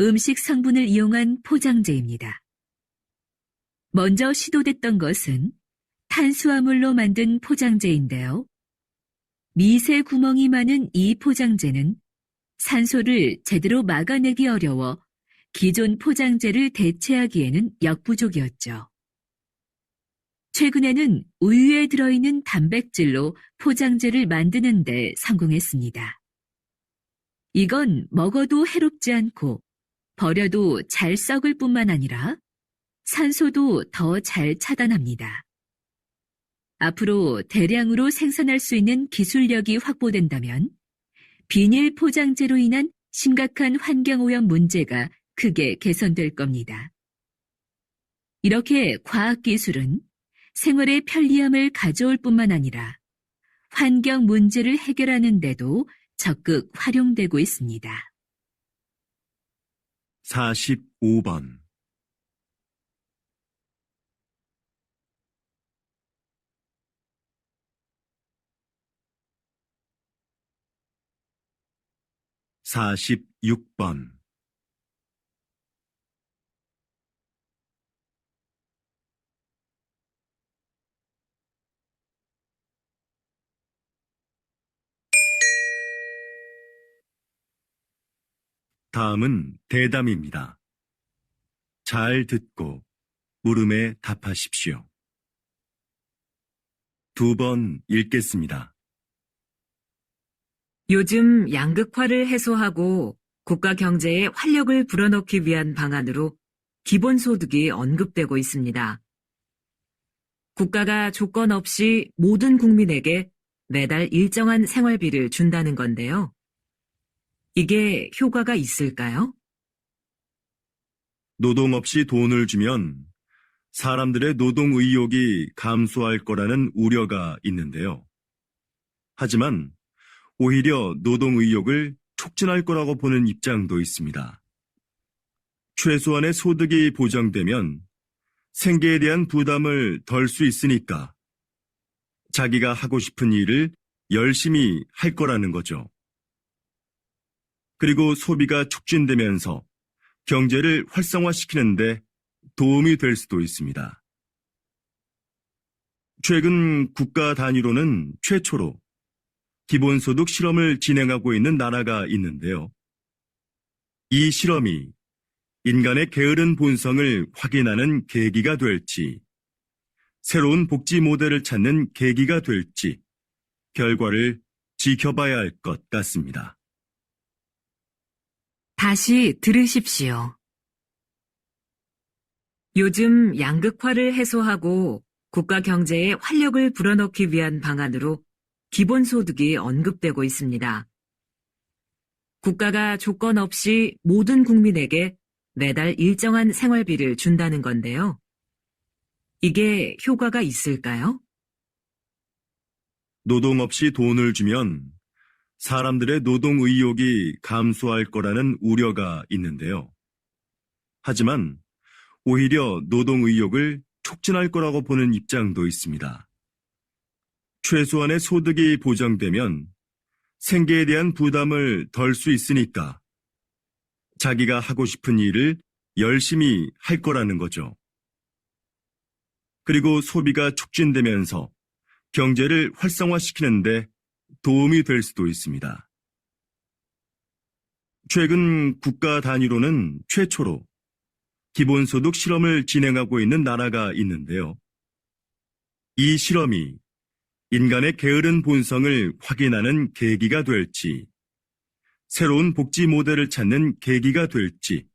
음식 성분을 이용한 포장재입니다. 먼저 시도됐던 것은 탄수화물로 만든 포장재인데요. 미세 구멍이 많은 이 포장재는 산소를 제대로 막아내기 어려워 기존 포장재를 대체하기에는 역부족이었죠. 최근에는 우유에 들어있는 단백질로 포장재를 만드는 데 성공했습니다. 이건 먹어도 해롭지 않고 버려도 잘 썩을 뿐만 아니라 산소도 더 잘 차단합니다. 앞으로 대량으로 생산할 수 있는 기술력이 확보된다면 비닐 포장재로 인한 심각한 환경오염 문제가 크게 개선될 겁니다. 이렇게 과학기술은 생활의 편리함을 가져올 뿐만 아니라 환경 문제를 해결하는 데도 적극 활용되고 있습니다. 45번. 46번. '다음은 대담입니다. 잘 듣고 물음에 답하십시오. 2번 읽겠습니다. 요즘 양극화를 해소하고 국가 경제에 활력을 불어넣기 위한 방안으로 기본소득이 언급되고 있습니다. 국가가 조건 없이 모든 국민에게 매달 일정한 생활비를 준다는 건데요. 이게 효과가 있을까요? 노동 없이 돈을 주면 사람들의 노동 의욕이 감소할 거라는 우려가 있는데요. 하지만 오히려 노동 의욕을 촉진할 거라고 보는 입장도 있습니다. 최소한의 소득이 보장되면 생계에 대한 부담을 덜 수 있으니까 자기가 하고 싶은 일을 열심히 할 거라는 거죠. 그리고 소비가 촉진되면서 경제를 활성화시키는데 도움이 될 수도 있습니다. 최근 국가 단위로는 최초로 기본소득 실험을 진행하고 있는 나라가 있는데요. 이 실험이 인간의 게으른 본성을 확인하는 계기가 될지, 새로운 복지 모델을 찾는 계기가 될지, 결과를 지켜봐야 할 것 같습니다. 다시 들으십시오. 요즘 양극화를 해소하고 국가 경제에 활력을 불어넣기 위한 방안으로 기본소득이 언급되고 있습니다. 국가가 조건 없이 모든 국민에게 매달 일정한 생활비를 준다는 건데요. 이게 효과가 있을까요? 노동 없이 돈을 주면 사람들의 노동 의욕이 감소할 거라는 우려가 있는데요. 하지만 오히려 노동 의욕을 촉진할 거라고 보는 입장도 있습니다. 최소한의 소득이 보장되면 생계에 대한 부담을 덜 수 있으니까 자기가 하고 싶은 일을 열심히 할 거라는 거죠. 그리고 소비가 촉진되면서 경제를 활성화시키는데 도움이 될 수도 있습니다. 최근 국가 단위로는 최초로 기본소득 실험을 진행하고 있는 나라가 있는데요. 이 실험이 인간의 게으른 본성을 확인하는 계기가 될지, 새로운 복지 모델을 찾는 계기가 될지,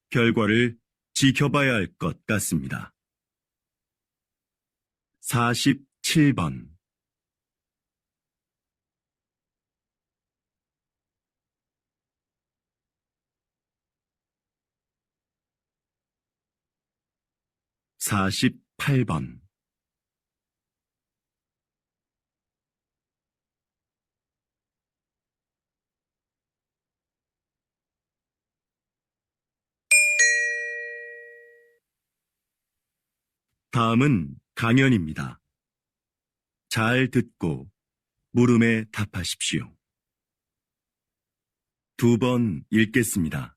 결과를 지켜봐야 할 것 같습니다. 47번. 48번. '다음은 강연입니다. 잘 듣고 물음에 답하십시오. 2번 읽겠습니다.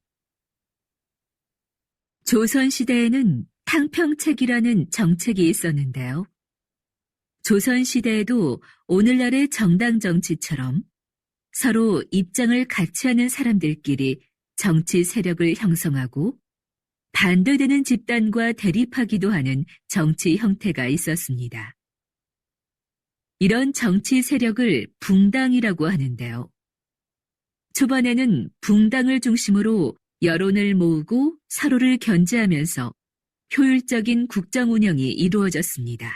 조선시대에는 탕평책이라는 정책이 있었는데요. 조선시대에도 오늘날의 정당 정치처럼 서로 입장을 같이 하는 사람들끼리 정치 세력을 형성하고 반대되는 집단과 대립하기도 하는 정치 형태가 있었습니다. 이런 정치 세력을 붕당이라고 하는데요. 초반에는 붕당을 중심으로 여론을 모으고 서로를 견제하면서 효율적인 국정 운영이 이루어졌습니다.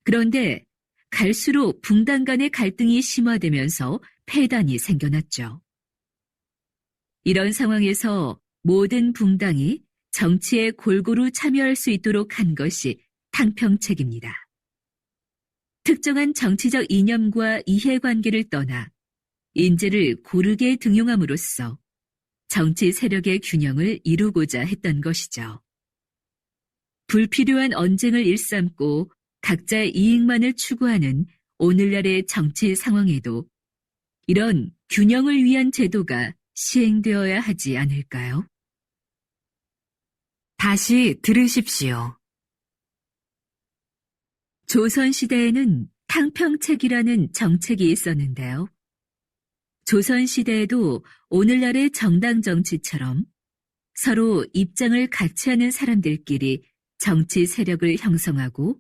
그런데 갈수록 붕당 간의 갈등이 심화되면서 폐단이 생겨났죠. 이런 상황에서 모든 붕당이 정치에 골고루 참여할 수 있도록 한 것이 탕평책입니다. 특정한 정치적 이념과 이해관계를 떠나 인재를 고르게 등용함으로써 정치 세력의 균형을 이루고자 했던 것이죠. 불필요한 언쟁을 일삼고 각자의 이익만을 추구하는 오늘날의 정치 상황에도 이런 균형을 위한 제도가 시행되어야 하지 않을까요? 다시 들으십시오. 조선시대에는 탕평책이라는 정책이 있었는데요. 조선시대에도 오늘날의 정당 정치처럼 서로 입장을 같이 하는 사람들끼리 정치 세력을 형성하고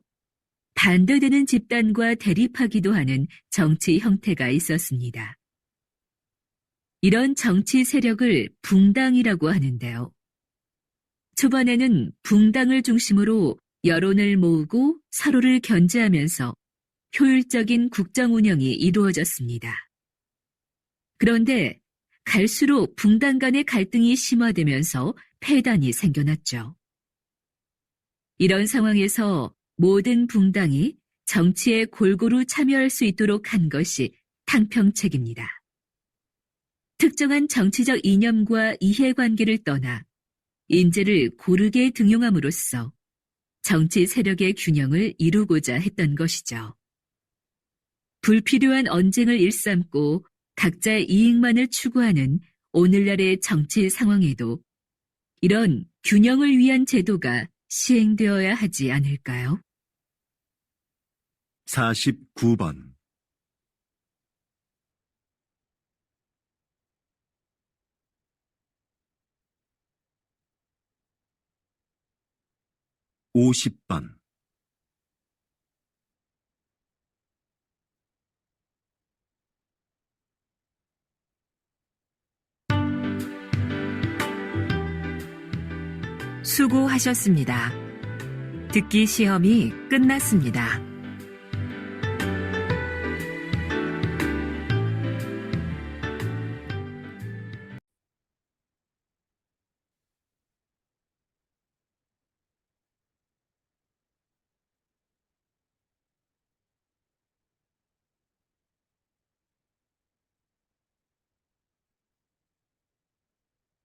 반대되는 집단과 대립하기도 하는 정치 형태가 있었습니다. 이런 정치 세력을 붕당이라고 하는데요. 초반에는 붕당을 중심으로 여론을 모으고 서로를 견제하면서 효율적인 국정 운영이 이루어졌습니다. 그런데 갈수록 붕당 간의 갈등이 심화되면서 폐단이 생겨났죠. 이런 상황에서 모든 붕당이 정치에 골고루 참여할 수 있도록 한 것이 탕평책입니다. 특정한 정치적 이념과 이해관계를 떠나 인재를 고르게 등용함으로써 정치 세력의 균형을 이루고자 했던 것이죠. 불필요한 언쟁을 일삼고 각자의 이익만을 추구하는 오늘날의 정치 상황에도 이런 균형을 위한 제도가 시행되어야 하지 않을까요? 49번. (50번) 수고하셨습니다. 듣기 시험이 끝났습니다.